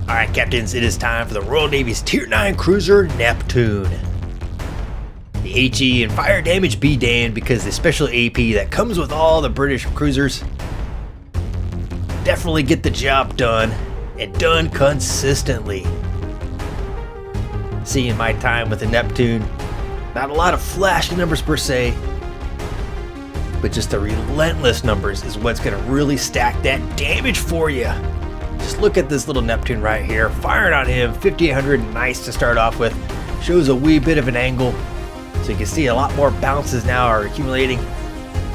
Alright, captains, it is time for the Royal Navy's Tier 9 cruiser, Neptune. The HE and fire damage be damned because the special AP that comes with all the British cruisers definitely get the job done, and done consistently. See, in my time with the Neptune, not a lot of flashy numbers per se, but just the relentless numbers is what's going to really stack that damage for you. Just look at this little Neptune right here, firing on him, 5800, nice to start off with. Shows a wee bit of an angle, so you can see a lot more bounces now are accumulating.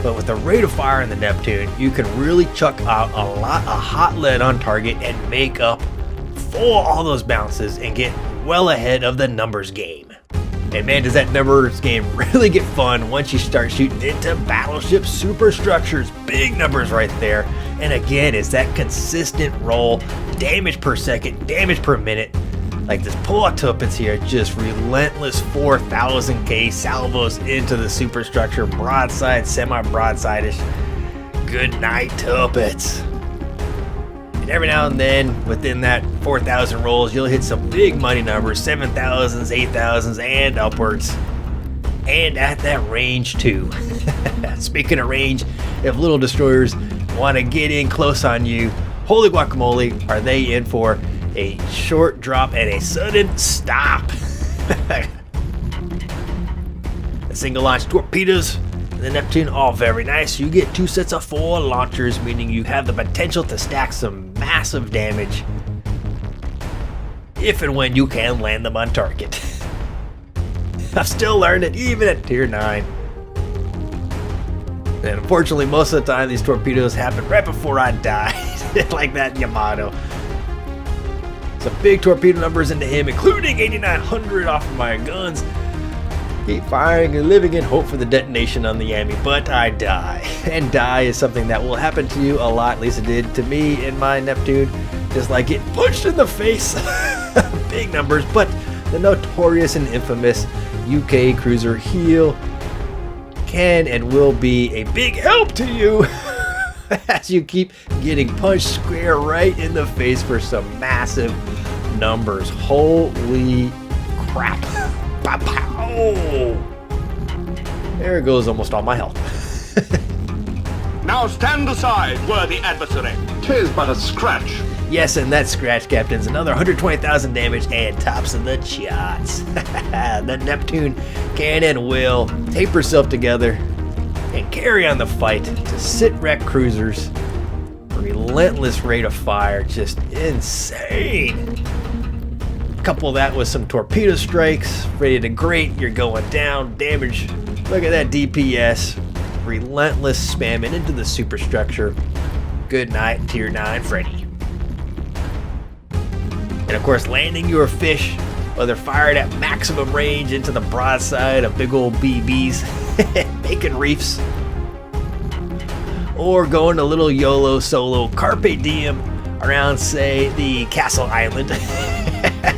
But with the rate of fire in the Neptune, you can really chuck out a lot of hot lead on target and make up for all those bounces and get well ahead of the numbers game. And man, does that numbers game really get fun once you start shooting into battleship superstructures. Big numbers right there. And again, it's that consistent roll, damage per second, damage per minute. Like this pull-out tuppence here, just relentless 4,000k salvos into the superstructure, broadside, semi-broadside-ish. Good night, tuppence. And every now and then, within that 4,000 rolls, you'll hit some big money numbers, 7,000s, 8,000s, and upwards. And at that range too. Speaking of range, if little destroyers want to get in close on you, holy guacamole, are they in for a short drop and a sudden stop. The single launch torpedoes in the Neptune, all very nice. You get 2 sets of 4 launchers, meaning you have the potential to stack some massive damage if and when you can land them on target. I've still learned it even at tier 9. And unfortunately, most of the time these torpedoes happen right before I die, like that Yamato. Some big torpedo numbers into him, including 8,900 off of my guns. Keep firing and living in hope for the detonation on the Yami, but I die. And die is something that will happen to you a lot, at least it did to me in my Neptune. Just like getting punched in the face. Big numbers, but the notorious and infamous UK cruiser heel can and will be a big help to you as you keep getting punched square right in the face for some massive numbers. Holy crap. Pow, pow. There goes almost all my health. Now stand aside, worthy adversary. 'Tis but a scratch. Yes, and that scratch, captains, another 120,000 damage and tops of the charts. The Neptune can and will tape herself together and carry on the fight to sit-wreck cruisers. Relentless rate of fire, just insane. Couple that with some torpedo strikes, ready to grate, you're going down, damage. Look at that DPS. Relentless spamming into the superstructure. Good night, tier 9 Freddy. And of course, landing your fish, whether fired at maximum range into the broadside of big old BBs, making reefs, or going a little YOLO solo carpe diem around, say, the Castle Island.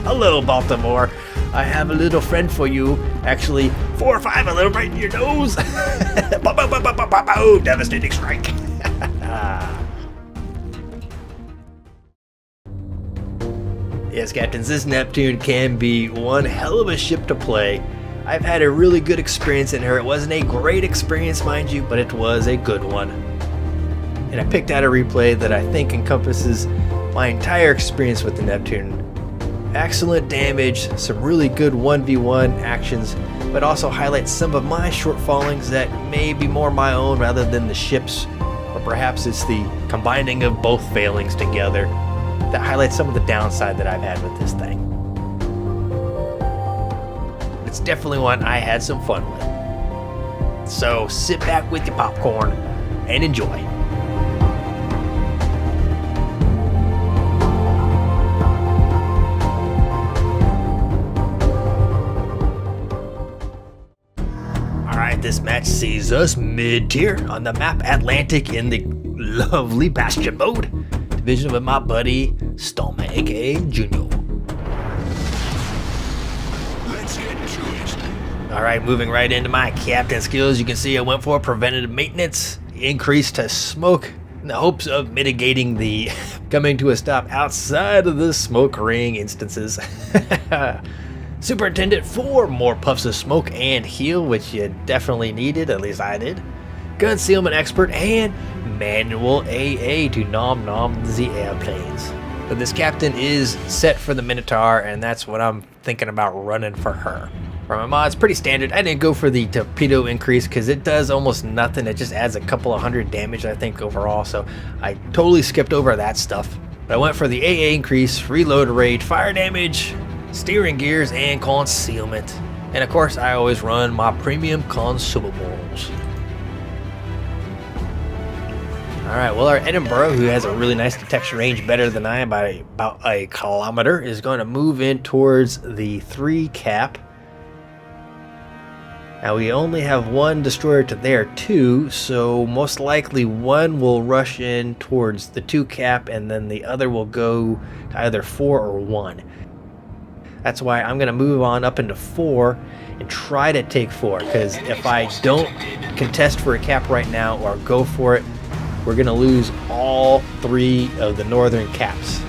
Hello, Baltimore. I have a little friend for you. Actually, 4 or 5 of them right in your nose. Devastating strike. Yes, captains, this Neptune can be one hell of a ship to play. I've had a really good experience in her. It wasn't a great experience, mind you, but it was a good one. And I picked out a replay that I think encompasses my entire experience with the Neptune. Excellent damage, some really good 1v1 actions, but also highlights some of my shortfallings that may be more my own rather than the ship's, or perhaps it's the combining of both failings together that highlights some of the downside that I've had with this thing. It's definitely one I had some fun with. So sit back with your popcorn and enjoy. Alright, this match sees us mid-tier on the map Atlantic in the lovely Bastion mode. Division with my buddy Stallman, aka Junior. Let's get to it. Alright, moving right into my captain skills. You can see I went for preventative maintenance, increase to smoke, in the hopes of mitigating the coming to a stop outside of the smoke ring instances. Superintendent 4, more puffs of smoke and heal, which you definitely needed, at least I did. Concealment expert and manual AA to nom the airplanes. But this captain is set for the Minotaur, and that's what I'm thinking about running for her. For my mods, pretty standard. I didn't go for the torpedo increase because it does almost nothing. It just adds a couple of hundred damage, I think, overall. So I totally skipped over that stuff. But I went for the AA increase, reload rate, fire damage, steering gears, and concealment. And of course, I always run my premium consumables. Alright, well, our Edinburgh, who has a really nice detection range, better than I by about a kilometer, is going to move in towards the 3 cap. Now we only have 1 destroyer to their 2, so most likely 1 will rush in towards the 2 cap, and then the other will go to either 4 or 1. That's why I'm going to move on up into 4 and try to take 4, because if I don't contest for a cap right now or go for it, we're going to lose all 3 of the northern caps.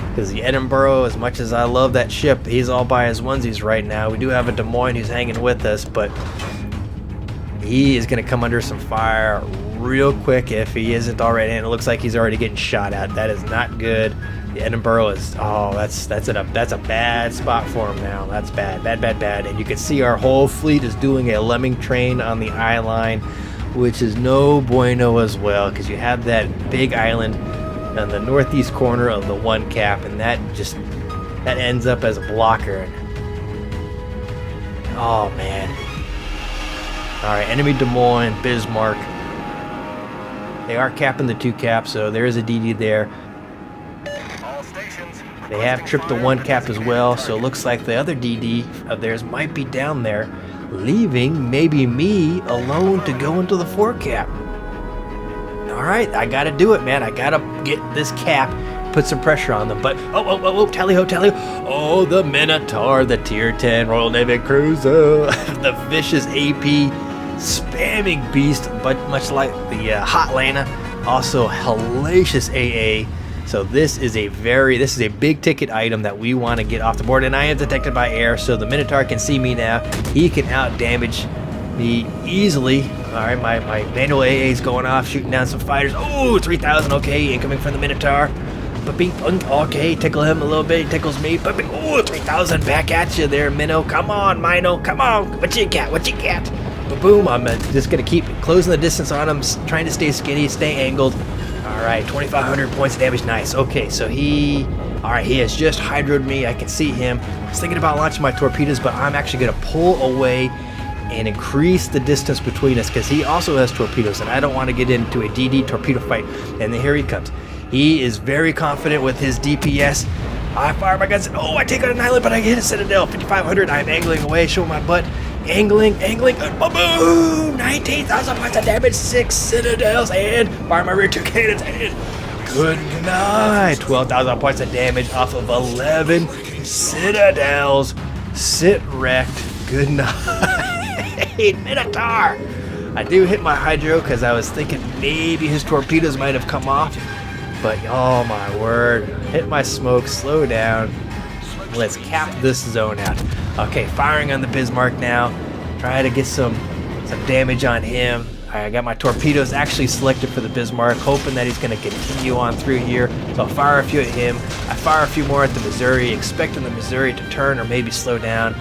Because the Edinburgh, as much as I love that ship, he's all by his onesies right now. We do have a Des Moines who's hanging with us, but he is going to come under some fire real quick if he isn't already. And it looks like he's already getting shot at. That is not good. The Edinburgh is, that's a bad spot for him now. That's bad. And you can see our whole fleet is doing a lemming train on the eye line, which is no bueno as well, because you have that big island on the northeast corner of the 1 cap, and that ends up as a blocker. Oh man. Alright, enemy Des Moines, Bismarck. They are capping the 2 cap, so there is a DD there. They have tripped the 1 cap as well, so it looks like the other DD of theirs might be down there, leaving maybe me alone to go into the 4 cap. Alright, I gotta do it, man. I gotta get this cap, put some pressure on them. But, tally-ho. Oh, the Minotaur, the Tier 10 Royal Navy cruiser. The vicious AP spamming beast, but much like the Hotlanta. Also, hellacious AA. So this is a big ticket item that we want to get off the board. And I am detected by air, so the Minotaur can see me now. He can out-damage me easily. Alright, my manual AA is going off, shooting down some fighters. Oh, 3,000, okay, incoming from the Minotaur. Okay, tickle him a little bit, he tickles me. Oh, 3,000, back at you there, Minnow. Come on, Mino, come on. What you got? Boom, I'm just going to keep closing the distance on him, trying to stay skinny, stay angled. Alright, 2,500 points of damage, nice. Okay, so he has just hydroed me, I can see him. I was thinking about launching my torpedoes, but I'm actually going to pull away and increase the distance between us, because he also has torpedoes, and I don't want to get into a DD torpedo fight. And then here he comes. He is very confident with his DPS. I fire my guns, and I take out an island, but I hit a citadel. 5,500, I'm angling away, showing my butt. Angling, boom! 19,000 points of damage, 6 citadels, and fire my rear 2 cannons, and good night. 12,000 points of damage off of 11 citadels. Sit wrecked. Good night. Minotaur! I do hit my hydro because I was thinking maybe his torpedoes might have come off, but oh my word, hit my smoke, slow down. Let's cap this zone out. Okay, firing on the Bismarck now. Try to get some damage on him. I got my torpedoes actually selected for the Bismarck, hoping that he's going to continue on through here. So I'll fire a few at him. I fire a few more at the Missouri, expecting the Missouri to turn or maybe slow down.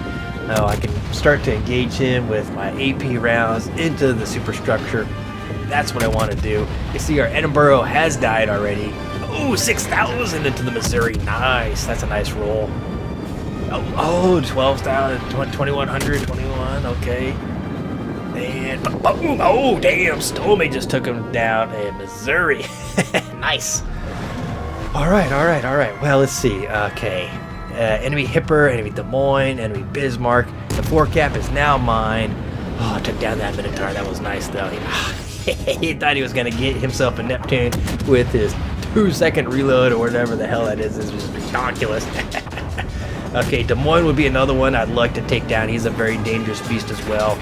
Now I can start to engage him with my AP rounds into the superstructure. That's what I want to do. You see our Edinburgh has died already. Oh, 6,000 into the Missouri. Nice. That's a nice roll. Oh, 12,000, 2,100, 21. Okay. And boom. Oh, damn. Stormy just took him down in Missouri. Nice. All right. Well, let's see. Okay. Enemy Hipper, enemy Des Moines, enemy Bismarck. The 4 cap is now mine. Oh, I took down that Minotaur. That was nice, though. He thought he was going to get himself a Neptune with his 2-second reload or whatever the hell that is. It's just ridiculous. Okay, Des Moines would be another one I'd like to take down. He's a very dangerous beast as well.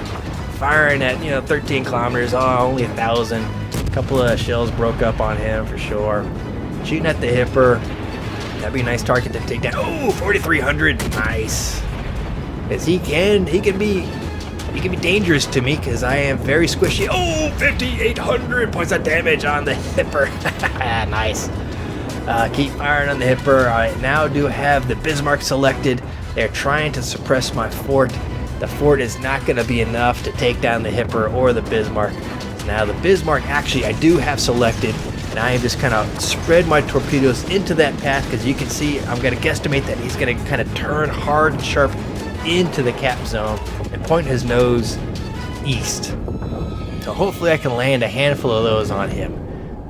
Firing at, 13 kilometers. Oh, only 1,000. A couple of shells broke up on him for sure. Shooting at the hipper. That'd be a nice target to take down. Oh, 4,300. Nice. Because he can be dangerous to me because I am very squishy. Oh, 5,800 points of damage on the hipper. Nice. Keep firing on the hipper. I now do have the Bismarck selected. They're trying to suppress my fort. The fort is not going to be enough to take down the hipper or the Bismarck. Now the Bismarck actually I do have selected, and I am just kind of spread my torpedoes into that path because you can see I'm going to guesstimate that he's going to kind of turn hard and sharp into the cap zone and point his nose east. So hopefully I can land a handful of those on him.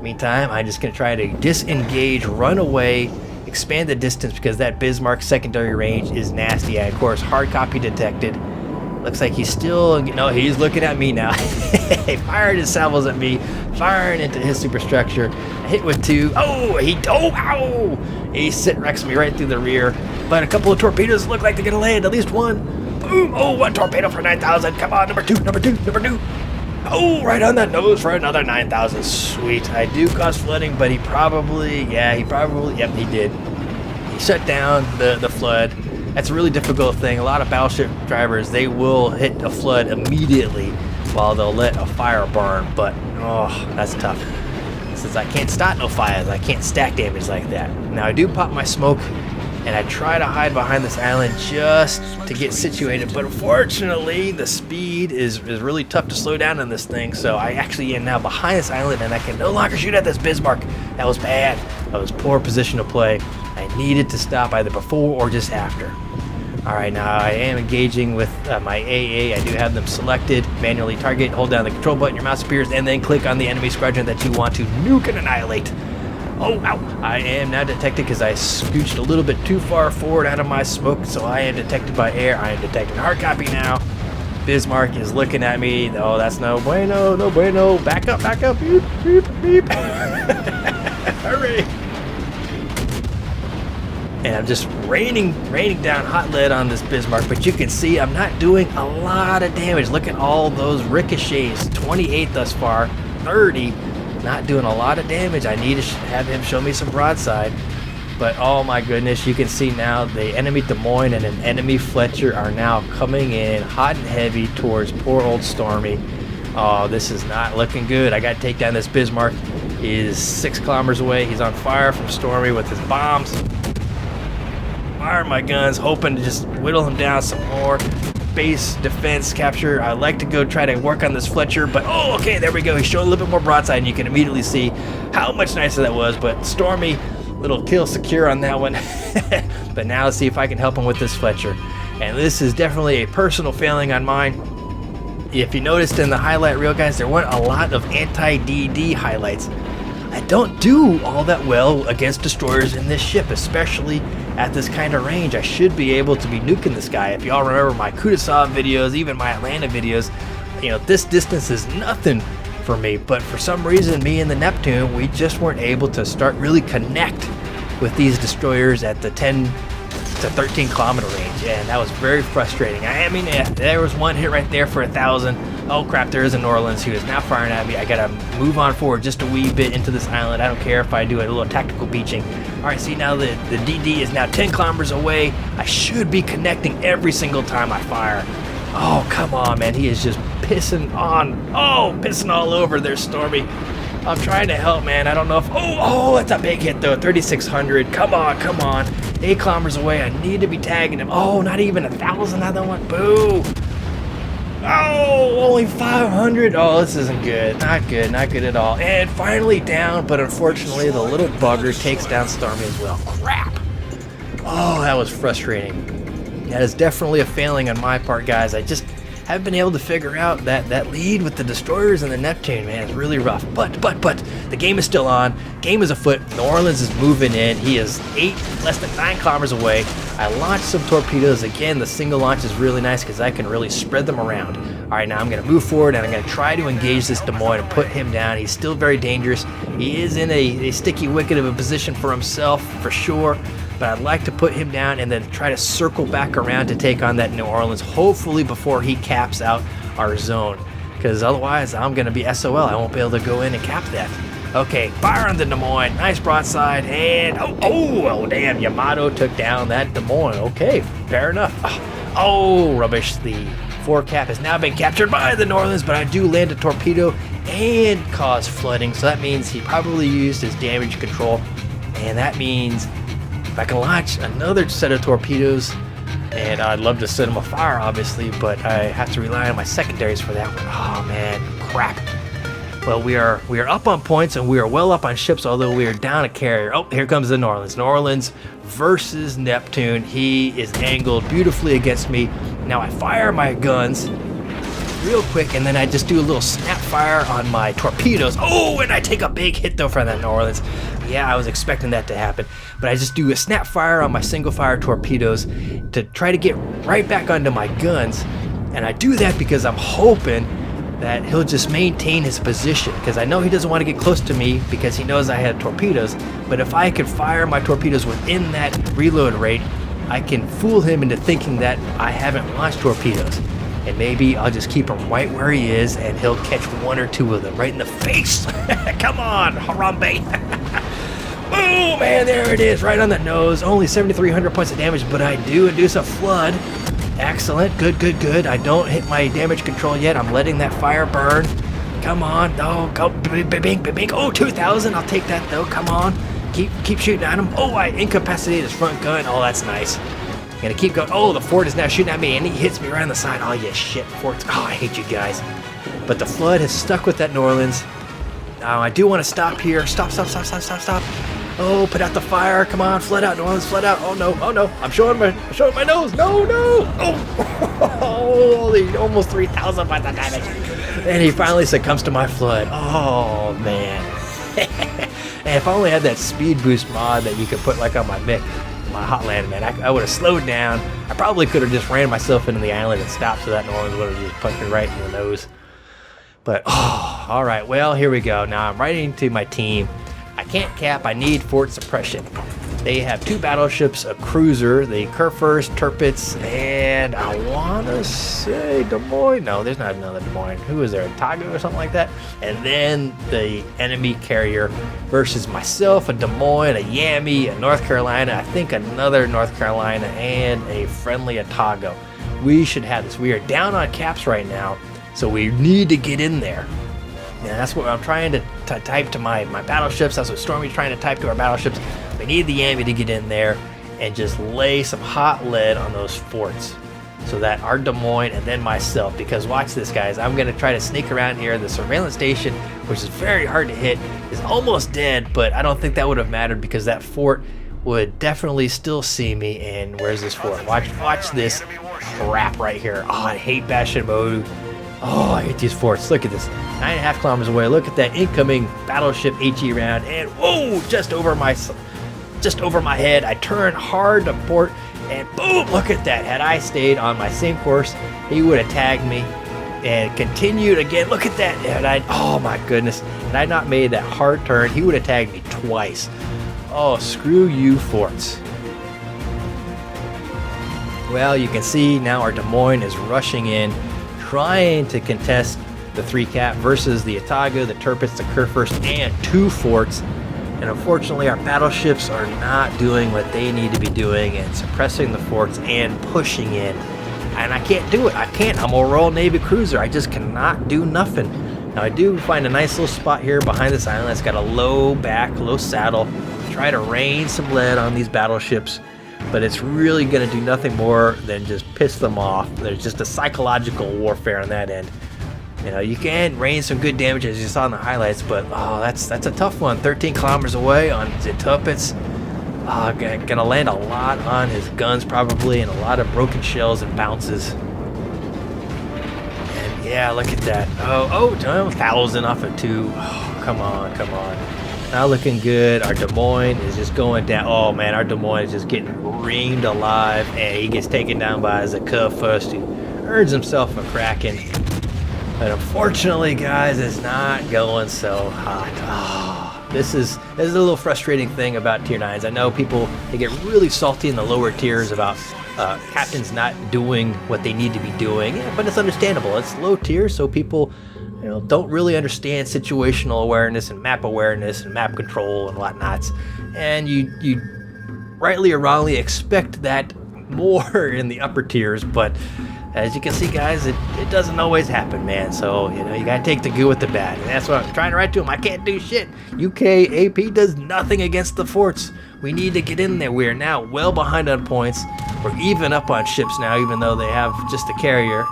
Meantime, I'm just going to try to disengage, run away, expand the distance because that Bismarck secondary range is nasty. And of course, hard copy detected. Looks like he's still, no, he's looking at me now. He fired his salvos at me, firing into his superstructure. I hit with 2. Oh, ow! He sit-wrecks me right through the rear. But a couple of torpedoes look like they're going to land, at least one. Boom! Oh, 1 torpedo for 9,000. Come on, number two. Oh, right on that nose for another 9,000. Sweet. I do cause flooding, but he did. He shut down the flood. That's a really difficult thing. A lot of battleship drivers, they will hit a flood immediately while they'll let a fire burn, but oh, that's tough. Since I can't start no fires, I can't stack damage like that. Now I do pop my smoke, and I try to hide behind this island just to get situated, but unfortunately the speed is really tough to slow down on this thing, so I actually am now behind this island and I can no longer shoot at this Bismarck. That was bad. That was poor position to play. I needed to stop either before or just after. Alright, now I am engaging with my AA. I do have them selected. Manually target, hold down the control button, your mouse appears, and then click on the enemy squadron that you want to nuke and annihilate. Oh, ow! I am now detected because I scooched a little bit too far forward out of my smoke, so I am detected by air. I am detected hard copy now. Bismarck is looking at me. Oh, that's no bueno, no bueno. Back up, beep, beep, beep. Hurry! And I'm just raining down hot lead on this Bismarck, but you can see I'm not doing a lot of damage. Look at all those ricochets, 28 thus far, 30, not doing a lot of damage. I need to have him show me some broadside, but oh my goodness, you can see now the enemy Des Moines and an enemy Fletcher are now coming in hot and heavy towards poor old Stormy. Oh, this is not looking good. I got to take down this Bismarck. He is 6 kilometers away. He's on fire from Stormy with his bombs. Fire my guns, hoping to just whittle him down some more. Base defense capture. I like to go try to work on this Fletcher, but oh, okay, there we go. He's showing a little bit more broadside, and you can immediately see how much nicer that was. But Stormy, little kill secure on that one. But now let's see if I can help him with this Fletcher. And this is definitely a personal failing on mine. If you noticed in the highlight reel, guys, there weren't a lot of anti-DD highlights. I don't do all that well against destroyers in this ship, especially at this kind of range. I should be able to be nuking this guy. If y'all remember my Kudasov videos, even my Atlanta videos, you know, this distance is nothing for me. But for some reason, me and the Neptune, we just weren't able to start really connect with these destroyers at the 10 to 13 kilometer range, and that was very frustrating. I mean, there was one hit right there for 1,000. Oh crap, there is a New Orleans who is now firing at me. I gotta move on forward just a wee bit into this island. I don't care if I do a little tactical beaching. Alright, see now the DD is now 10 kilometers away. I should be connecting every single time I fire. Oh, come on, man. He is just pissing all over there, Stormy. I'm trying to help, man. I don't know if... Oh, that's a big hit, though. 3,600. Come on. 8 kilometers away. I need to be tagging him. Oh, not even 1,000 on that one. Boo. Oh, only 500. Oh, this isn't good. Not good at all. And finally down, but unfortunately, the little bugger takes down Stormy as well. Crap. Oh, that was frustrating. That is definitely a failing on my part, guys. I just haven't been able to figure out that lead with the destroyers and the Neptune, man. It's really rough. But the game is still on. Game is afoot. New Orleans is moving in. He is less than 9 kilometers away. I launched some torpedoes. Again, the single launch is really nice because I can really spread them around. All right, now I'm going to move forward and I'm going to try to engage this Des Moines and put him down. He's still very dangerous. He is in a sticky wicket of a position for himself, for sure. But I'd like to put him down and then try to circle back around to take on that New Orleans, hopefully before he caps out our zone. Because otherwise, I'm going to be SOL. I won't be able to go in and cap that. Okay, fire on the Des Moines. Nice broadside, and oh, damn, Yamato took down that Des Moines. Okay, fair enough. Oh, rubbish. The forecap has now been captured by the Norlands, but I do land a torpedo and cause flooding, so that means he probably used his damage control, and that means if I can launch another set of torpedoes, and I'd love to set them afire, obviously, but I have to rely on my secondaries for that one. Oh man, crap. Well, we are up on points, and we are well up on ships, although we are down a carrier. Oh, here comes the Norlands. Norlands versus Neptune. He is angled beautifully against me. Now I fire my guns real quick, and then I just do a little snap fire on my torpedoes. Oh, and I take a big hit though from that Norlands. Yeah, I was expecting that to happen, but I just do a snap fire on my single fire torpedoes to try to get right back onto my guns, and I do that because I'm hoping that he'll just maintain his position, because I know he doesn't want to get close to me because he knows I had torpedoes. But if I could fire my torpedoes within that reload rate, I can fool him into thinking that I haven't launched torpedoes, and maybe I'll just keep him right where he is, and he'll catch one or two of them right in the face. Come on, Harambe. Boom, man, there it is, right on the nose. Only 7,300 points of damage, but I do induce a flood. Excellent, good. I don't hit my damage control yet. I'm letting that fire burn. Come on, oh, go, bing. Oh, 2,000, I'll take that though, come on. Keep shooting at him. Oh, I incapacitated his front gun. Oh, that's nice. Gonna keep going. Oh, the fort is now shooting at me, and he hits me right on the side. Oh, yeah, shit, forts. Oh, I hate you guys. But the flood has stuck with that Norlands. Now, I do want to stop here. Stop. Oh, put out the fire. Come on, flood out, Norlands, flood out. Oh no. I'm showing my nose. No. Oh, holy, almost 3,000 by the damage. And he finally succumbs to my flood. Oh, man. And if I only had that speed boost mod that you could put like on my Mick, my Hotland, man, I would have slowed down. I probably could have just ran myself into the island and stopped, so that Norlands would have just punched me right in the nose. But, oh, all right, well, here we go. Now I'm writing to my team. I can't cap, I need fort suppression. They have 2 battleships, a cruiser, the Kurfürst, Tirpitz, and I want to say Des Moines. No, there's not another Des Moines. Who is there, a Tago or something like that? And then the enemy carrier versus myself, a Des Moines, a Yami, a North Carolina, I think another North Carolina, and a friendly Otago. We should have this. We are down on caps right now, so we need to get in there. Yeah, that's what I'm trying to type to my battleships. That's what Stormy's trying to type to our battleships. We need the Yami to get in there and just lay some hot lead on those forts, so that our Des Moines and then myself, because watch this, guys, I'm going to try to sneak around here. The surveillance station, which is very hard to hit, is almost dead, but I don't think that would have mattered because that fort would definitely still see me. And where's this fort? Watch this crap right here. Oh, I hate Bastion mode. Oh, I hate these forts. Look at this. 9.5 kilometers away. Look at that incoming battleship HE round, and whoa, just over my head. I turn hard to port, and boom, look at that. Had I stayed on my same course, he would have tagged me and continued again. Look at that. And oh my goodness. Had I not made that hard turn, he would have tagged me twice. Oh, screw you, forts. Well, you can see now our Des Moines is rushing in, trying to contest the 3 cap versus the Otago, the Tirpitz, the Kurfürst, and 2 forts. And unfortunately, our battleships are not doing what they need to be doing and suppressing the forts and pushing in. And I can't do it. I can't. I'm a Royal Navy cruiser. I just cannot do nothing. Now, I do find a nice little spot here behind this island. It's got a low back, low saddle. Try to rain some lead on these battleships, but it's really going to do nothing more than just piss them off. There's just a psychological warfare on that end. You know, you can rain some good damage as you saw in the highlights, but oh, that's a tough one. 13 kilometers away on the Tirpitz. Gonna land a lot on his guns probably, and a lot of broken shells and bounces. And yeah, look at that. Oh, 1,000 off of 2. Oh, come on. Not looking good. Our Des Moines is just going down. Oh man, our Des Moines is just getting reamed alive, and he gets taken down by the Kurfürst, who earns himself a Kraken. But unfortunately, guys, it's not going so hot. Oh, this is a little frustrating thing about tier 9s. I know people, they get really salty in the lower tiers about captains not doing what they need to be doing, but it's understandable. It's low tier, so people don't really understand situational awareness and map control and whatnots, and you rightly or wrongly expect that more in the upper tiers, but as you can see, guys, it doesn't always happen, man. So, you gotta take the good with the bad. And that's what I'm trying to write to him. I can't do shit. UK AP does nothing against the forts. We need to get in there. We are now well behind on points. We're even up on ships now, even though they have just a carrier.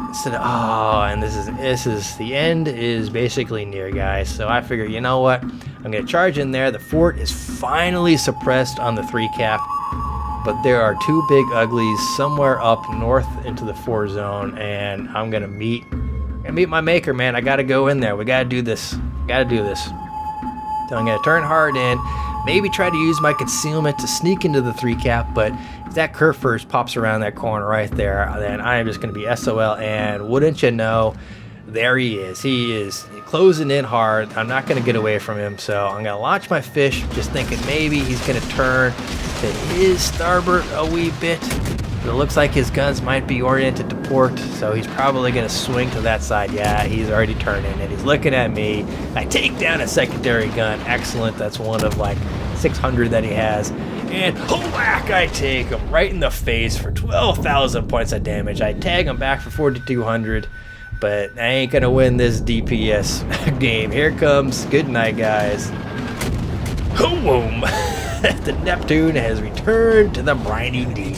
Instead of, and this is the end is basically near, guys. So I figure, you know what? I'm gonna charge in there. The fort is finally suppressed on the 3 cap. But there are 2 big uglies somewhere up north into the 4 zone, and I'm gonna meet my maker, man. I gotta go in there. We gotta do this. So I'm gonna turn hard in, maybe try to use my concealment to sneak into the 3 cap, but if that curve first pops around that corner right there, then I am just gonna be SOL, and wouldn't you know, there he is. He is closing in hard. I'm not going to get away from him, so I'm going to launch my fish, just thinking maybe he's going to turn to his starboard a wee bit. But it looks like his guns might be oriented to port, so he's probably going to swing to that side. Yeah, he's already turning, and he's looking at me. I take down a secondary gun. Excellent. That's one of like 600 that he has. And whack, I take him right in the face for 12,000 points of damage. I tag him back for 4,200. But I ain't gonna win this DPS game. Here comes, good night, guys. Boom! The Neptune has returned to the briny deep.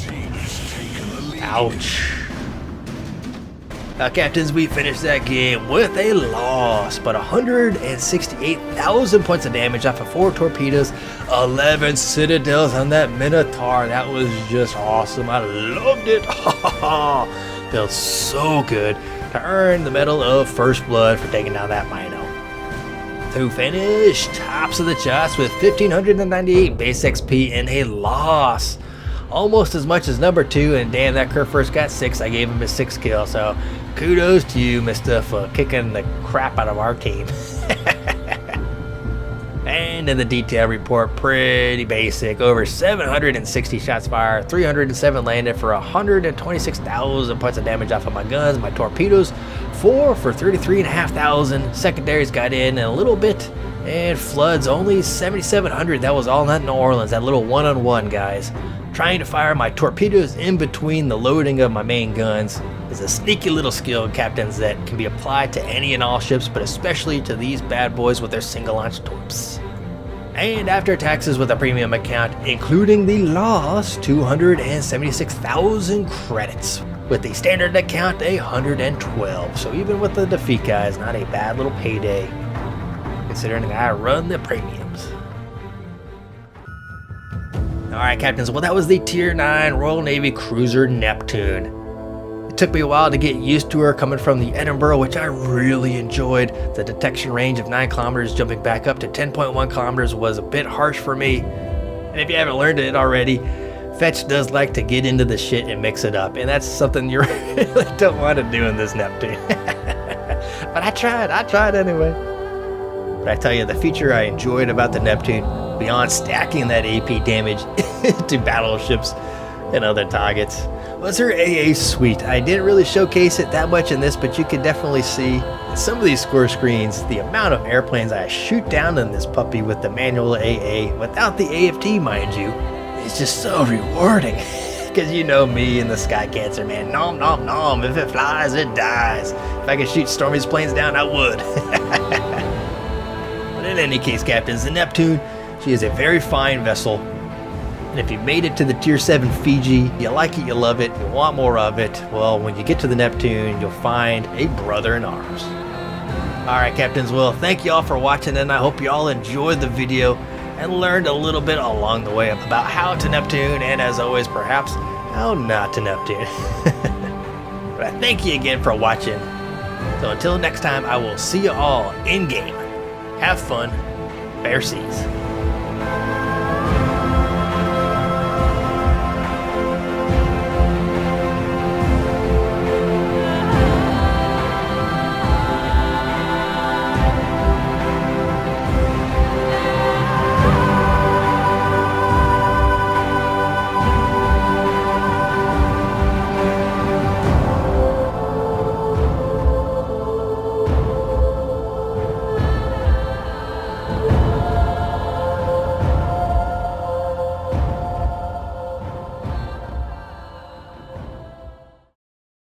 Ouch. Now, captains, we finished that game with a loss, but 168,000 points of damage off of 4 torpedoes, 11 citadels on that Minotaur. That was just awesome. I loved it. Felt so good to earn the Medal of First Blood for taking down that Mino. To finish, tops of the charts with 1,598 base XP and a loss. Almost as much as number 2, and damn, that curve first got 6. I gave him a 6 kill, so kudos to you, mister, for kicking the crap out of our team. And in the detail report, pretty basic. Over 760 shots fired, 307 landed for 126,000 points of damage off of my guns. My torpedoes, 4 for 33,500. Secondaries got in a little bit, and floods only 7,700. That was all in New Orleans, that little one-on-one, guys. Trying to fire my torpedoes in between the loading of my main guns is a sneaky little skill, captains, that can be applied to any and all ships, but especially to these bad boys with their single launch torps. And after taxes with a premium account, including the loss, 276,000 credits. With the standard account, 112. So even with the defeat, guys, not a bad little payday, considering I run the premiums. Alright, captains, well, that was the Tier 9 Royal Navy cruiser Neptune. It took me a while to get used to her coming from the Edinburgh, which I really enjoyed. The detection range of 9 kilometers jumping back up to 10.1 kilometers was a bit harsh for me. And if you haven't learned it already, Fetch does like to get into the shit and mix it up, and that's something you really don't want to do in this Neptune. But I tried anyway. But I tell you, the feature I enjoyed about the Neptune, beyond stacking that AP damage to battleships and other targets, was her AA suite. I didn't really showcase it that much in this, but you can definitely see in some of these score screens the amount of airplanes I shoot down in this puppy with the manual AA, without the AFT, mind you. It's just so rewarding. Because you know me and the Sky Cancer, man. Nom nom nom. If it flies, it dies. If I could shoot Stormy's planes down, I would. But in any case, captains, the Neptune, she is a very fine vessel. And if you made it to the Tier 7 Fiji, you like it, you love it, you want more of it, well, when you get to the Neptune, you'll find a brother in arms. Alright, captains, well, thank you all for watching, and I hope you all enjoyed the video and learned a little bit along the way about how to Neptune, and as always, perhaps, how not to Neptune. But I thank you again for watching. So until next time, I will see you all in-game. Have fun. Fair seas.